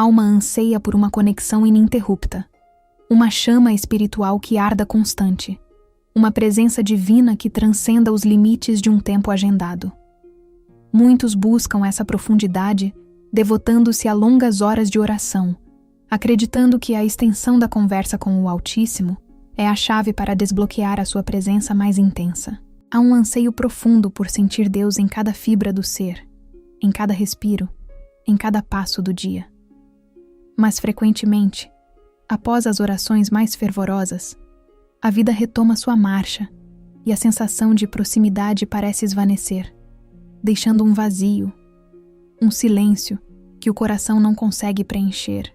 alma anseia por uma conexão ininterrupta, uma chama espiritual que arda constante, uma presença divina que transcenda os limites de um tempo agendado. Muitos buscam essa profundidade, devotando-se a longas horas de oração, acreditando que a extensão da conversa com o Altíssimo é a chave para desbloquear a sua presença mais intensa. Há um anseio profundo por sentir Deus em cada fibra do ser, em cada respiro, em cada passo do dia. Mas frequentemente, após as orações mais fervorosas, a vida retoma sua marcha e a sensação de proximidade parece esvanecer, deixando um vazio, um silêncio que o coração não consegue preencher,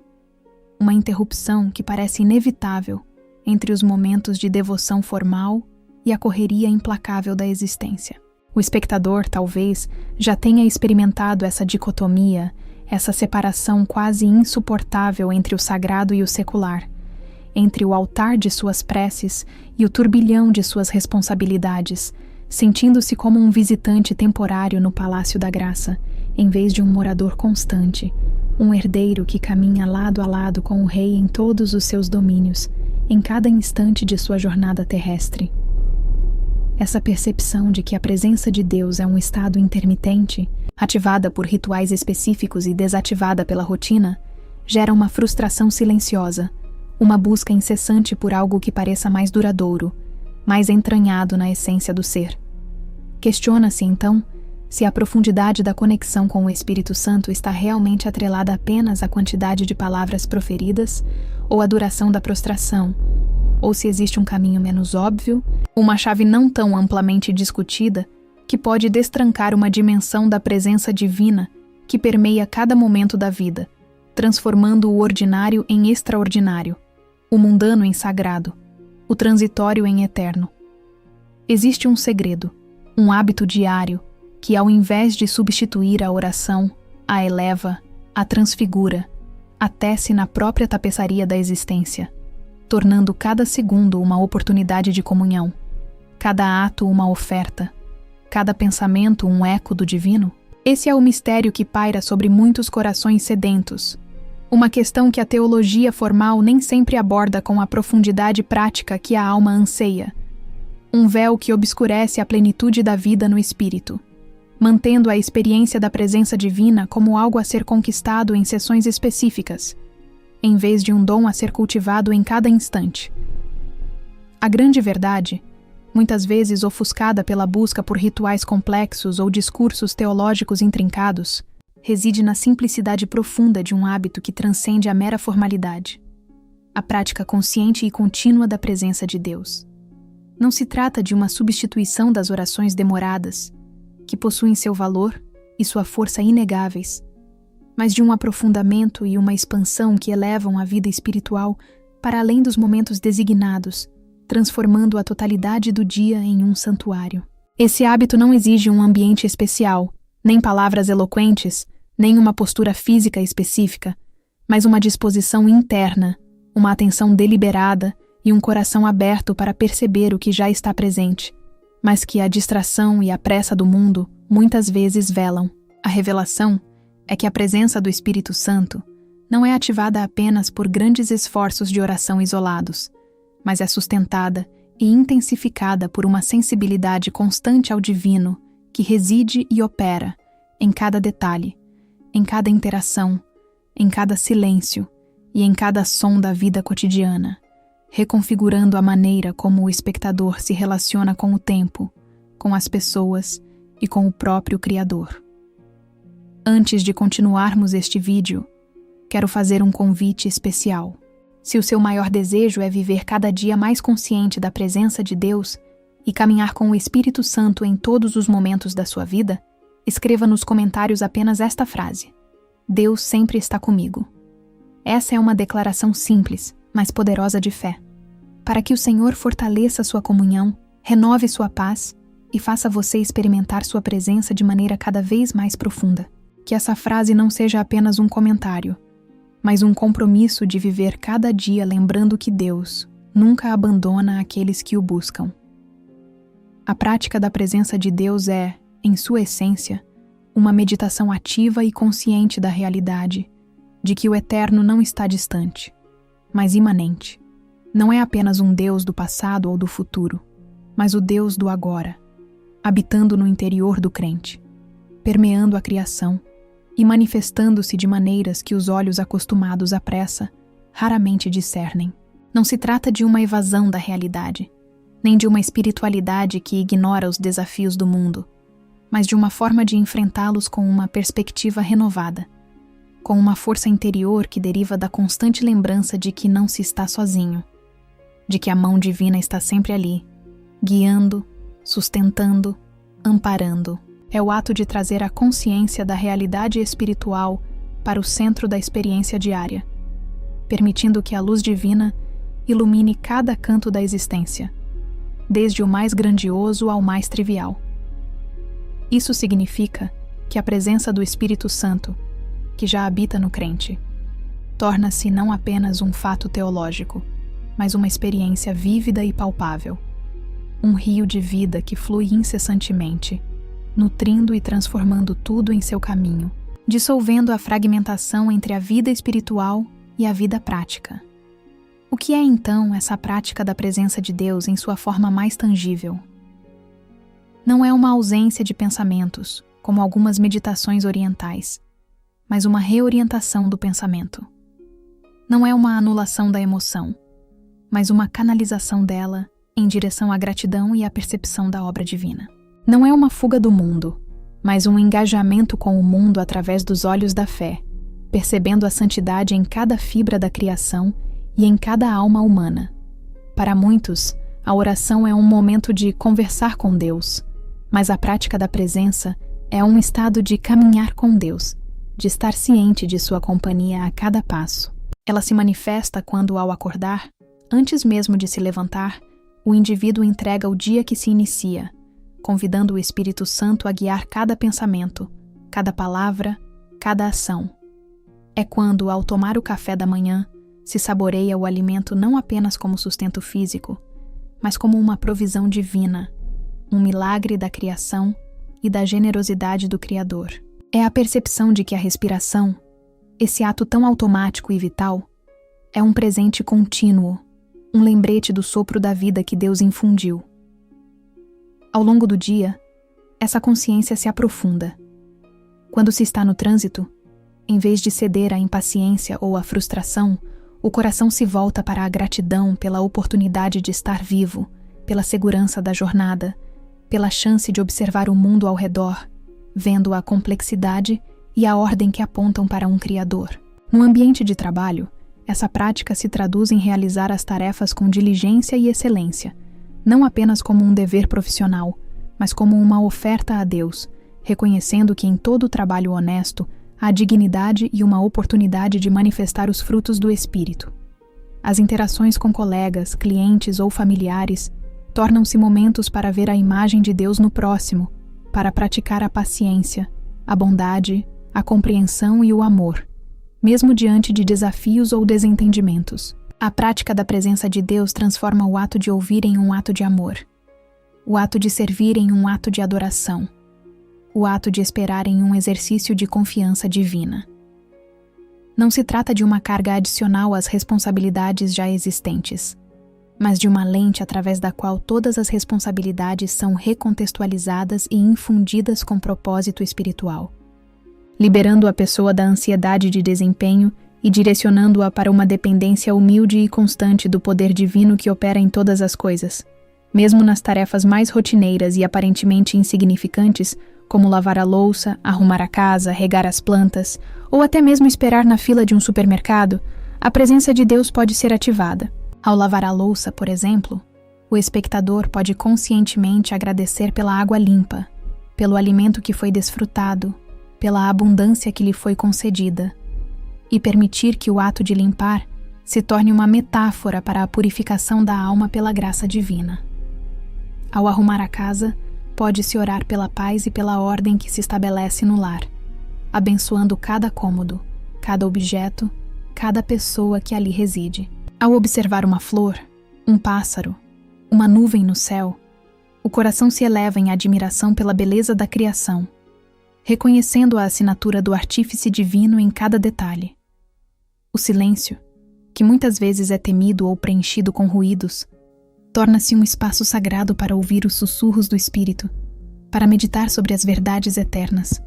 uma interrupção que parece inevitável entre os momentos de devoção formal e a correria implacável da existência. O espectador, talvez, já tenha experimentado essa dicotomia, essa separação quase insuportável entre o sagrado e o secular, entre o altar de suas preces e o turbilhão de suas responsabilidades, sentindo-se como um visitante temporário no Palácio da Graça, em vez de um morador constante, um herdeiro que caminha lado a lado com o rei em todos os seus domínios, em cada instante de sua jornada terrestre. Essa percepção de que a presença de Deus é um estado intermitente, ativada por rituais específicos e desativada pela rotina, gera uma frustração silenciosa, uma busca incessante por algo que pareça mais duradouro, mais entranhado na essência do ser. Questiona-se, então, se a profundidade da conexão com o Espírito Santo está realmente atrelada apenas à quantidade de palavras proferidas ou à duração da prostração, ou se existe um caminho menos óbvio, uma chave não tão amplamente discutida, que pode destrancar uma dimensão da presença divina que permeia cada momento da vida, transformando o ordinário em extraordinário, o mundano em sagrado, o transitório em eterno. Existe um segredo, um hábito diário, que ao invés de substituir a oração, a eleva, a transfigura, a tece na própria tapeçaria da existência, tornando cada segundo uma oportunidade de comunhão, cada ato uma oferta, cada pensamento um eco do divino. Esse é o mistério que paira sobre muitos corações sedentos, uma questão que a teologia formal nem sempre aborda com a profundidade prática que a alma anseia, um véu que obscurece a plenitude da vida no espírito, mantendo a experiência da presença divina como algo a ser conquistado em sessões específicas, em vez de um dom a ser cultivado em cada instante. A grande verdade, muitas vezes ofuscada pela busca por rituais complexos ou discursos teológicos intrincados, reside na simplicidade profunda de um hábito que transcende a mera formalidade, a prática consciente e contínua da presença de Deus. Não se trata de uma substituição das orações demoradas, que possuem seu valor e sua força inegáveis, mas de um aprofundamento e uma expansão que elevam a vida espiritual para além dos momentos designados, transformando a totalidade do dia em um santuário. Esse hábito não exige um ambiente especial, nem palavras eloquentes, nem uma postura física específica, mas uma disposição interna, uma atenção deliberada e um coração aberto para perceber o que já está presente, mas que a distração e a pressa do mundo muitas vezes velam. A revelação é que a presença do Espírito Santo não é ativada apenas por grandes esforços de oração isolados, mas é sustentada e intensificada por uma sensibilidade constante ao divino que reside e opera em cada detalhe, em cada interação, em cada silêncio e em cada som da vida cotidiana, reconfigurando a maneira como o espectador se relaciona com o tempo, com as pessoas e com o próprio Criador. Antes de continuarmos este vídeo, quero fazer um convite especial. Se o seu maior desejo é viver cada dia mais consciente da presença de Deus e caminhar com o Espírito Santo em todos os momentos da sua vida, escreva nos comentários apenas esta frase: Deus sempre está comigo. Essa é uma declaração simples, mas poderosa de fé, para que o Senhor fortaleça sua comunhão, renove sua paz e faça você experimentar sua presença de maneira cada vez mais profunda. Que essa frase não seja apenas um comentário, mas um compromisso de viver cada dia lembrando que Deus nunca abandona aqueles que o buscam. A prática da presença de Deus é, em sua essência, uma meditação ativa e consciente da realidade, de que o eterno não está distante, mas imanente. Não é apenas um Deus do passado ou do futuro, mas o Deus do agora, habitando no interior do crente, permeando a criação e manifestando-se de maneiras que os olhos acostumados à pressa raramente discernem. Não se trata de uma evasão da realidade, nem de uma espiritualidade que ignora os desafios do mundo, mas de uma forma de enfrentá-los com uma perspectiva renovada, com uma força interior que deriva da constante lembrança de que não se está sozinho, de que a mão divina está sempre ali, guiando, sustentando, amparando. É o ato de trazer a consciência da realidade espiritual para o centro da experiência diária, permitindo que a luz divina ilumine cada canto da existência, desde o mais grandioso ao mais trivial. Isso significa que a presença do Espírito Santo, que já habita no crente, torna-se não apenas um fato teológico, mas uma experiência vívida e palpável, um rio de vida que flui incessantemente, nutrindo e transformando tudo em seu caminho, dissolvendo a fragmentação entre a vida espiritual e a vida prática. O que é então essa prática da presença de Deus em sua forma mais tangível? Não é uma ausência de pensamentos, como algumas meditações orientais, mas uma reorientação do pensamento. Não é uma anulação da emoção, mas uma canalização dela em direção à gratidão e à percepção da obra divina. Não é uma fuga do mundo, mas um engajamento com o mundo através dos olhos da fé, percebendo a santidade em cada fibra da criação e em cada alma humana. Para muitos, a oração é um momento de conversar com Deus, mas a prática da presença é um estado de caminhar com Deus, de estar ciente de sua companhia a cada passo. Ela se manifesta quando, ao acordar, antes mesmo de se levantar, o indivíduo entrega o dia que se inicia, convidando o Espírito Santo a guiar cada pensamento, cada palavra, cada ação. É quando, ao tomar o café da manhã, se saboreia o alimento não apenas como sustento físico, mas como uma provisão divina, um milagre da criação e da generosidade do Criador. É a percepção de que a respiração, esse ato tão automático e vital, é um presente contínuo, um lembrete do sopro da vida que Deus infundiu. Ao longo do dia, essa consciência se aprofunda. Quando se está no trânsito, em vez de ceder à impaciência ou à frustração, o coração se volta para a gratidão pela oportunidade de estar vivo, pela segurança da jornada, pela chance de observar o mundo ao redor, vendo a complexidade e a ordem que apontam para um Criador. No ambiente de trabalho, essa prática se traduz em realizar as tarefas com diligência e excelência, não apenas como um dever profissional, mas como uma oferta a Deus, reconhecendo que em todo trabalho honesto há dignidade e uma oportunidade de manifestar os frutos do Espírito. As interações com colegas, clientes ou familiares tornam-se momentos para ver a imagem de Deus no próximo, para praticar a paciência, a bondade, a compreensão e o amor, mesmo diante de desafios ou desentendimentos. A prática da presença de Deus transforma o ato de ouvir em um ato de amor, o ato de servir em um ato de adoração, o ato de esperar em um exercício de confiança divina. Não se trata de uma carga adicional às responsabilidades já existentes, mas de uma lente através da qual todas as responsabilidades são recontextualizadas e infundidas com propósito espiritual, liberando a pessoa da ansiedade de desempenho e direcionando-a para uma dependência humilde e constante do poder divino que opera em todas as coisas, mesmo nas tarefas mais rotineiras e aparentemente insignificantes, como lavar a louça, arrumar a casa, regar as plantas, ou até mesmo esperar na fila de um supermercado. A presença de Deus pode ser ativada. Ao lavar a louça, por exemplo, o espectador pode conscientemente agradecer pela água limpa, pelo alimento que foi desfrutado, pela abundância que lhe foi concedida, e permitir que o ato de limpar se torne uma metáfora para a purificação da alma pela graça divina. Ao arrumar a casa, pode-se orar pela paz e pela ordem que se estabelece no lar, abençoando cada cômodo, cada objeto, cada pessoa que ali reside. Ao observar uma flor, um pássaro, uma nuvem no céu, o coração se eleva em admiração pela beleza da criação, reconhecendo a assinatura do artífice divino em cada detalhe. O silêncio, que muitas vezes é temido ou preenchido com ruídos, torna-se um espaço sagrado para ouvir os sussurros do Espírito, para meditar sobre as verdades eternas,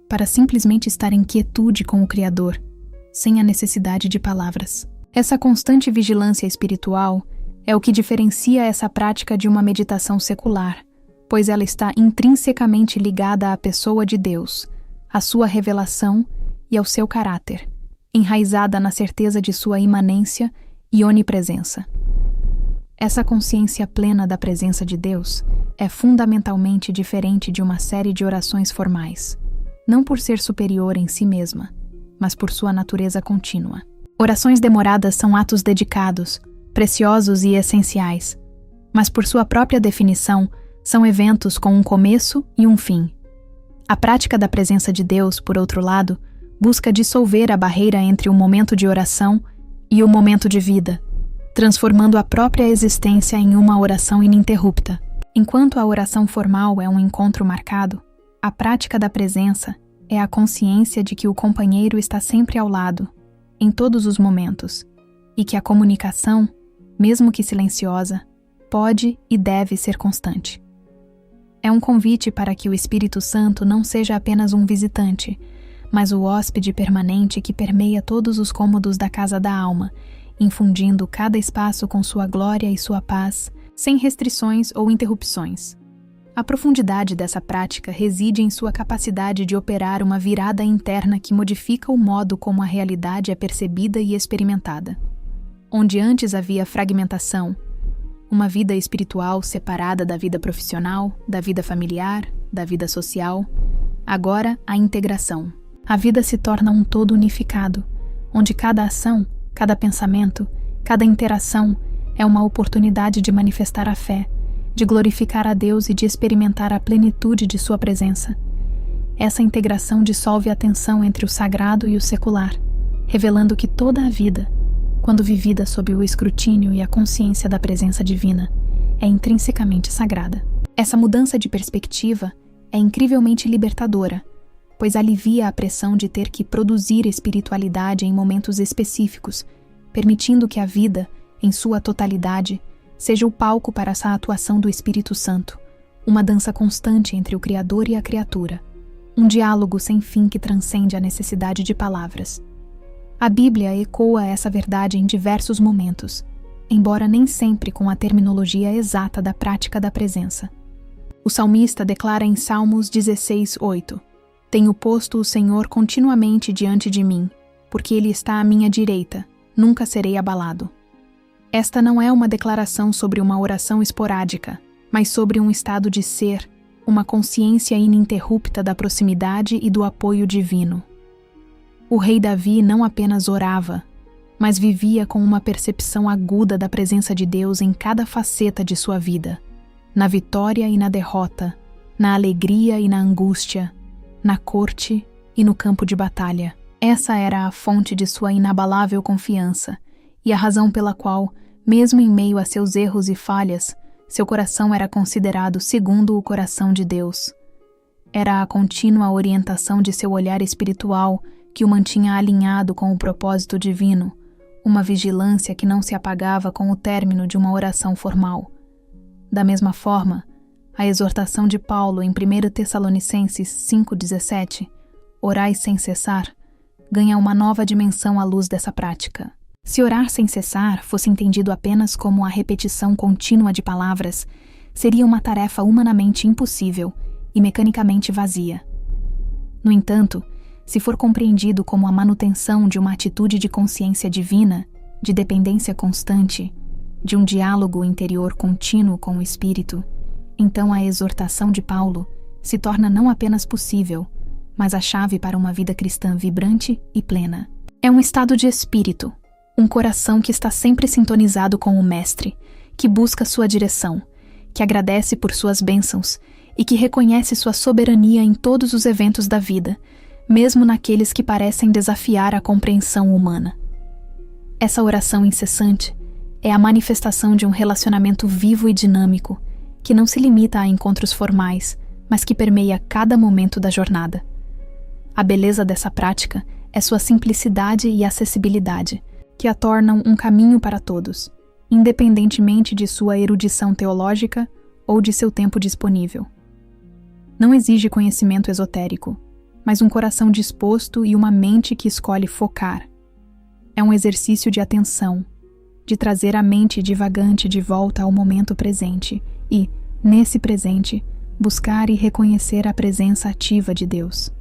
para simplesmente estar em quietude com o Criador, sem a necessidade de palavras. Essa constante vigilância espiritual é o que diferencia essa prática de uma meditação secular, pois ela está intrinsecamente ligada à pessoa de Deus, à sua revelação e ao seu caráter, enraizada na certeza de sua imanência e onipresença. Essa consciência plena da presença de Deus é fundamentalmente diferente de uma série de orações formais, não por ser superior em si mesma, mas por sua natureza contínua. Orações demoradas são atos dedicados, preciosos e essenciais, mas por sua própria definição, são eventos com um começo e um fim. A prática da presença de Deus, por outro lado, busca dissolver a barreira entre o momento de oração e o momento de vida, transformando a própria existência em uma oração ininterrupta. Enquanto a oração formal é um encontro marcado, a prática da presença é a consciência de que o companheiro está sempre ao lado, em todos os momentos, e que a comunicação, mesmo que silenciosa, pode e deve ser constante. É um convite para que o Espírito Santo não seja apenas um visitante, mas o hóspede permanente que permeia todos os cômodos da casa da alma, infundindo cada espaço com sua glória e sua paz, sem restrições ou interrupções. A profundidade dessa prática reside em sua capacidade de operar uma virada interna que modifica o modo como a realidade é percebida e experimentada. Onde antes havia fragmentação, uma vida espiritual separada da vida profissional, da vida familiar, da vida social, agora a integração. A vida se torna um todo unificado, onde cada ação, cada pensamento, cada interação é uma oportunidade de manifestar a fé, de glorificar a Deus e de experimentar a plenitude de sua presença. Essa integração dissolve a tensão entre o sagrado e o secular, revelando que toda a vida, quando vivida sob o escrutínio e a consciência da presença divina, é intrinsecamente sagrada. Essa mudança de perspectiva é incrivelmente libertadora, pois alivia a pressão de ter que produzir espiritualidade em momentos específicos, permitindo que a vida, em sua totalidade, seja o palco para essa atuação do Espírito Santo, uma dança constante entre o Criador e a criatura, um diálogo sem fim que transcende a necessidade de palavras. A Bíblia ecoa essa verdade em diversos momentos, embora nem sempre com a terminologia exata da prática da presença. O salmista declara em Salmos 16:8: "Tenho posto o Senhor continuamente diante de mim, porque Ele está à minha direita, nunca serei abalado." Esta não é uma declaração sobre uma oração esporádica, mas sobre um estado de ser, uma consciência ininterrupta da proximidade e do apoio divino. O rei Davi não apenas orava, mas vivia com uma percepção aguda da presença de Deus em cada faceta de sua vida, na vitória e na derrota, na alegria e na angústia, na corte e no campo de batalha. Essa era a fonte de sua inabalável confiança e a razão pela qual, mesmo em meio a seus erros e falhas, seu coração era considerado segundo o coração de Deus. Era a contínua orientação de seu olhar espiritual que o mantinha alinhado com o propósito divino, uma vigilância que não se apagava com o término de uma oração formal. Da mesma forma, a exortação de Paulo em 1 Tessalonicenses 5,17, orai sem cessar, ganha uma nova dimensão à luz dessa prática. Se orar sem cessar fosse entendido apenas como a repetição contínua de palavras, seria uma tarefa humanamente impossível e mecanicamente vazia. No entanto, se for compreendido como a manutenção de uma atitude de consciência divina, de dependência constante, de um diálogo interior contínuo com o Espírito, então a exortação de Paulo se torna não apenas possível, mas a chave para uma vida cristã vibrante e plena. É um estado de espírito, um coração que está sempre sintonizado com o Mestre, que busca sua direção, que agradece por suas bênçãos e que reconhece sua soberania em todos os eventos da vida, mesmo naqueles que parecem desafiar a compreensão humana. Essa oração incessante é a manifestação de um relacionamento vivo e dinâmico, que não se limita a encontros formais, mas que permeia cada momento da jornada. A beleza dessa prática é sua simplicidade e acessibilidade, que a tornam um caminho para todos, independentemente de sua erudição teológica ou de seu tempo disponível. Não exige conhecimento esotérico, mas um coração disposto e uma mente que escolhe focar. É um exercício de atenção, de trazer a mente divagante de volta ao momento presente e, nesse presente, buscar e reconhecer a presença ativa de Deus.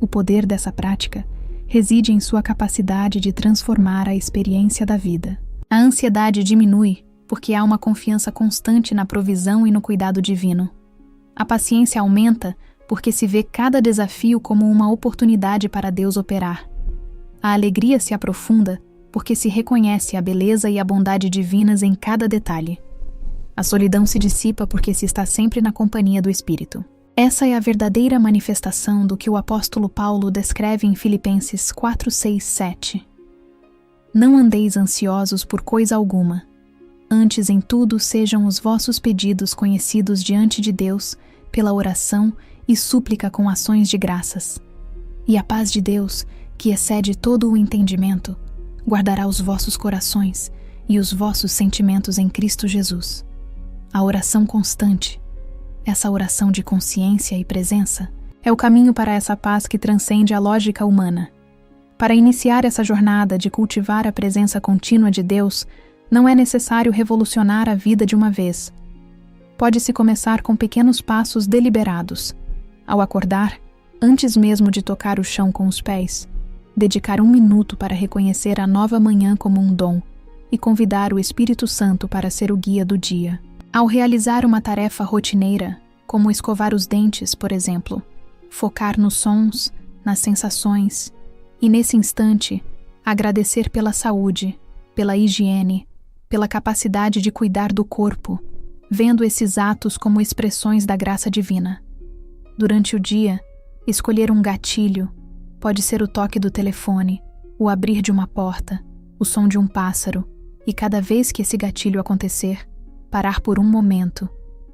O poder dessa prática reside em sua capacidade de transformar a experiência da vida. A ansiedade diminui porque há uma confiança constante na provisão e no cuidado divino. A paciência aumenta porque se vê cada desafio como uma oportunidade para Deus operar. A alegria se aprofunda porque se reconhece a beleza e a bondade divinas em cada detalhe. A solidão se dissipa porque se está sempre na companhia do Espírito. Essa é a verdadeira manifestação do que o apóstolo Paulo descreve em Filipenses 4, 6, 7. Não andeis ansiosos por coisa alguma. Antes em tudo sejam os vossos pedidos conhecidos diante de Deus pela oração e súplica com ações de graças. E a paz de Deus, que excede todo o entendimento, guardará os vossos corações e os vossos sentimentos em Cristo Jesus. A oração constante, essa oração de consciência e presença, é o caminho para essa paz que transcende a lógica humana. Para iniciar essa jornada de cultivar a presença contínua de Deus, não é necessário revolucionar a vida de uma vez. Pode-se começar com pequenos passos deliberados. Ao acordar, antes mesmo de tocar o chão com os pés, dedicar 1 minuto para reconhecer a nova manhã como um dom e convidar o Espírito Santo para ser o guia do dia. Ao realizar uma tarefa rotineira, como escovar os dentes, por exemplo, focar nos sons, nas sensações e, nesse instante, agradecer pela saúde, pela higiene, pela capacidade de cuidar do corpo, vendo esses atos como expressões da graça divina. Durante o dia, escolher um gatilho, pode ser o toque do telefone, o abrir de uma porta, o som de um pássaro, e cada vez que esse gatilho acontecer, parar por um momento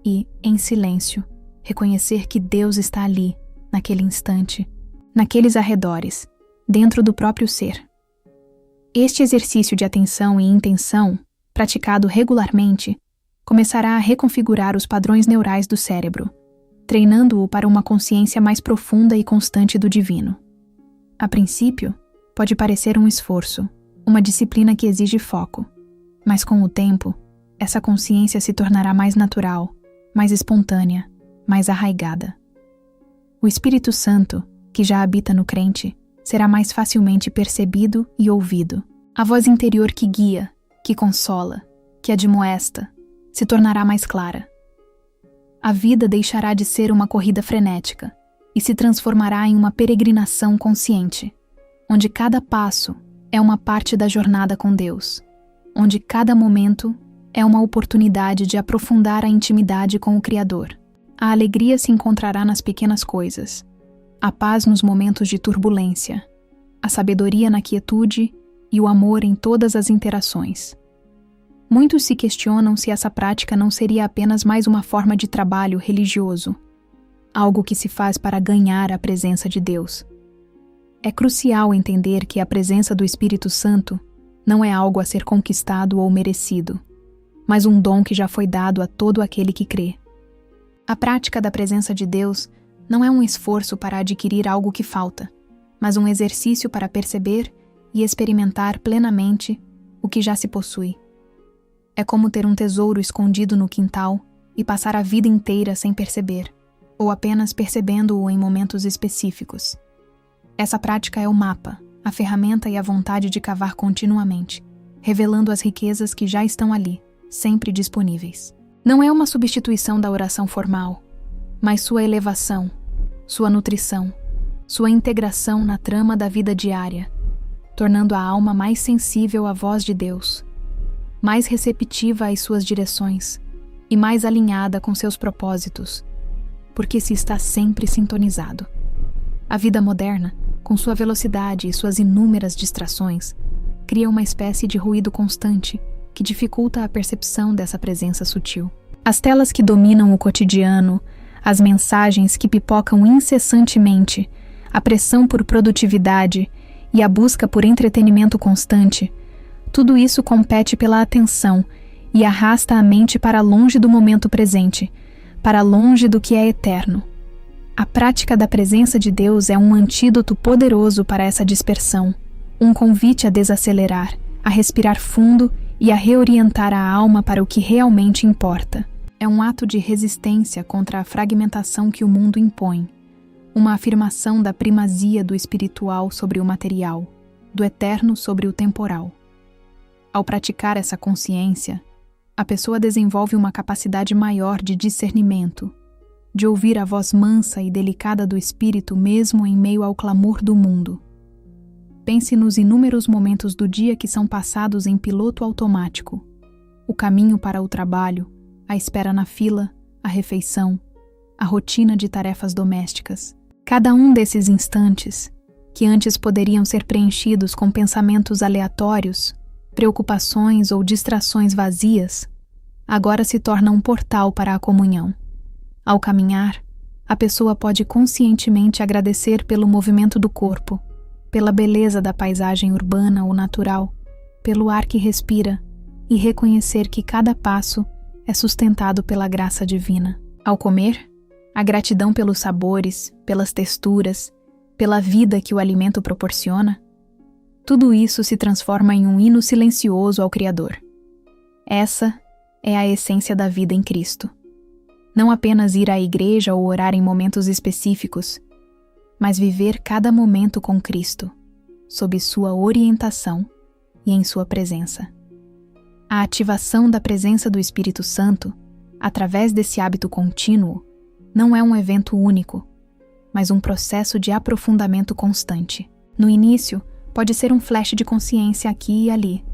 e, em silêncio, reconhecer que Deus está ali, naquele instante, naqueles arredores, dentro do próprio ser. Este exercício de atenção e intenção, praticado regularmente, começará a reconfigurar os padrões neurais do cérebro, treinando-o para uma consciência mais profunda e constante do divino. A princípio, pode parecer um esforço, uma disciplina que exige foco, mas com o tempo, essa consciência se tornará mais natural, mais espontânea, mais arraigada. O Espírito Santo, que já habita no crente, será mais facilmente percebido e ouvido. A voz interior que guia, que consola, que admoesta, se tornará mais clara. A vida deixará de ser uma corrida frenética e se transformará em uma peregrinação consciente, onde cada passo é uma parte da jornada com Deus, onde cada momento é uma oportunidade de aprofundar a intimidade com o Criador. A alegria se encontrará nas pequenas coisas, a paz nos momentos de turbulência, a sabedoria na quietude e o amor em todas as interações. Muitos se questionam se essa prática não seria apenas mais uma forma de trabalho religioso, algo que se faz para ganhar a presença de Deus. É crucial entender que a presença do Espírito Santo não é algo a ser conquistado ou merecido, mas um dom que já foi dado a todo aquele que crê. A prática da presença de Deus não é um esforço para adquirir algo que falta, mas um exercício para perceber e experimentar plenamente o que já se possui. É como ter um tesouro escondido no quintal e passar a vida inteira sem perceber, ou apenas percebendo-o em momentos específicos. Essa prática é o mapa, a ferramenta e a vontade de cavar continuamente, revelando as riquezas que já estão ali, sempre disponíveis. Não é uma substituição da oração formal, mas sua elevação, sua nutrição, sua integração na trama da vida diária, tornando a alma mais sensível à voz de Deus, mais receptiva às suas direções e mais alinhada com seus propósitos, porque se está sempre sintonizado. A vida moderna, com sua velocidade e suas inúmeras distrações, cria uma espécie de ruído constante que dificulta a percepção dessa presença sutil. As telas que dominam o cotidiano, as mensagens que pipocam incessantemente, a pressão por produtividade e a busca por entretenimento constante, tudo isso compete pela atenção e arrasta a mente para longe do momento presente, para longe do que é eterno. A prática da presença de Deus é um antídoto poderoso para essa dispersão, um convite a desacelerar, a respirar fundo e a reorientar a alma para o que realmente importa. É um ato de resistência contra a fragmentação que o mundo impõe, uma afirmação da primazia do espiritual sobre o material, do eterno sobre o temporal. Ao praticar essa consciência, a pessoa desenvolve uma capacidade maior de discernimento, de ouvir a voz mansa e delicada do espírito mesmo em meio ao clamor do mundo. Pense nos inúmeros momentos do dia que são passados em piloto automático, o caminho para o trabalho, a espera na fila, a refeição, a rotina de tarefas domésticas. Cada um desses instantes, que antes poderiam ser preenchidos com pensamentos aleatórios, preocupações ou distrações vazias, agora se torna um portal para a comunhão. Ao caminhar, a pessoa pode conscientemente agradecer pelo movimento do corpo, pela beleza da paisagem urbana ou natural, pelo ar que respira e reconhecer que cada passo é sustentado pela graça divina. Ao comer, a gratidão pelos sabores, pelas texturas, pela vida que o alimento proporciona, tudo isso se transforma em um hino silencioso ao Criador. Essa é a essência da vida em Cristo. Não apenas ir à igreja ou orar em momentos específicos, mas viver cada momento com Cristo, sob sua orientação e em sua presença. A ativação da presença do Espírito Santo, através desse hábito contínuo, não é um evento único, mas um processo de aprofundamento constante. No início, pode ser um flash de consciência aqui e ali.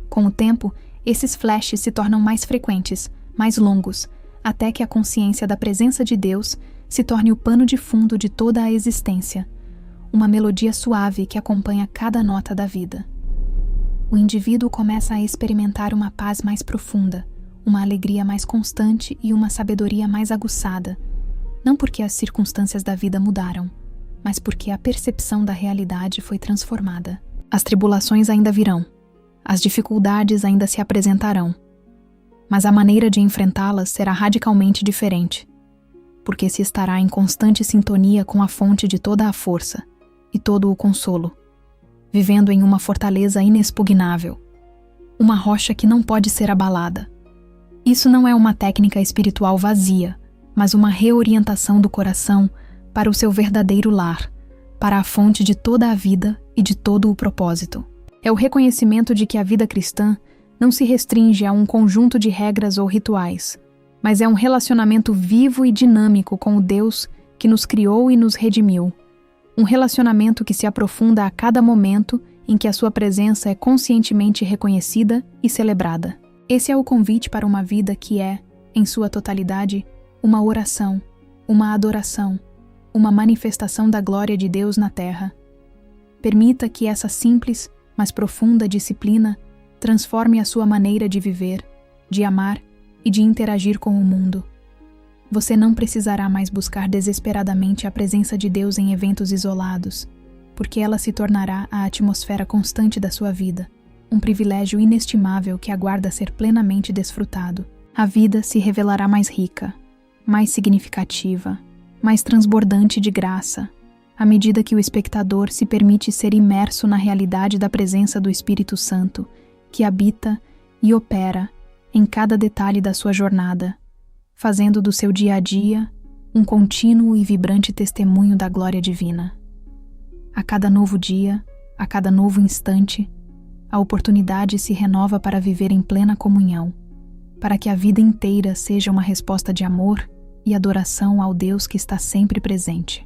Com o tempo, esses flashes se tornam mais frequentes, mais longos, até que a consciência da presença de Deus se torne o pano de fundo de toda a existência, uma melodia suave que acompanha cada nota da vida. O indivíduo começa a experimentar uma paz mais profunda, uma alegria mais constante e uma sabedoria mais aguçada, não porque as circunstâncias da vida mudaram, mas porque a percepção da realidade foi transformada. As tribulações ainda virão, as dificuldades ainda se apresentarão, mas a maneira de enfrentá-las será radicalmente diferente, porque se estará em constante sintonia com a fonte de toda a força e todo o consolo, vivendo em uma fortaleza inexpugnável, uma rocha que não pode ser abalada. Isso não é uma técnica espiritual vazia, mas uma reorientação do coração para o seu verdadeiro lar, para a fonte de toda a vida e de todo o propósito. É o reconhecimento de que a vida cristã não se restringe a um conjunto de regras ou rituais, mas é um relacionamento vivo e dinâmico com o Deus que nos criou e nos redimiu. Um relacionamento que se aprofunda a cada momento em que a sua presença é conscientemente reconhecida e celebrada. Esse é o convite para uma vida que é, em sua totalidade, uma oração, uma adoração, uma manifestação da glória de Deus na terra. Permita que essa simples, mas profunda disciplina transforme a sua maneira de viver, de amar e de interagir com o mundo. Você não precisará mais buscar desesperadamente a presença de Deus em eventos isolados, porque ela se tornará a atmosfera constante da sua vida, um privilégio inestimável que aguarda ser plenamente desfrutado. A vida se revelará mais rica, mais significativa, mais transbordante de graça, à medida que o espectador se permite ser imerso na realidade da presença do Espírito Santo, que habita e opera em cada detalhe da sua jornada, fazendo do seu dia a dia um contínuo e vibrante testemunho da glória divina. A cada novo dia, a cada novo instante, a oportunidade se renova para viver em plena comunhão, para que a vida inteira seja uma resposta de amor e adoração ao Deus que está sempre presente.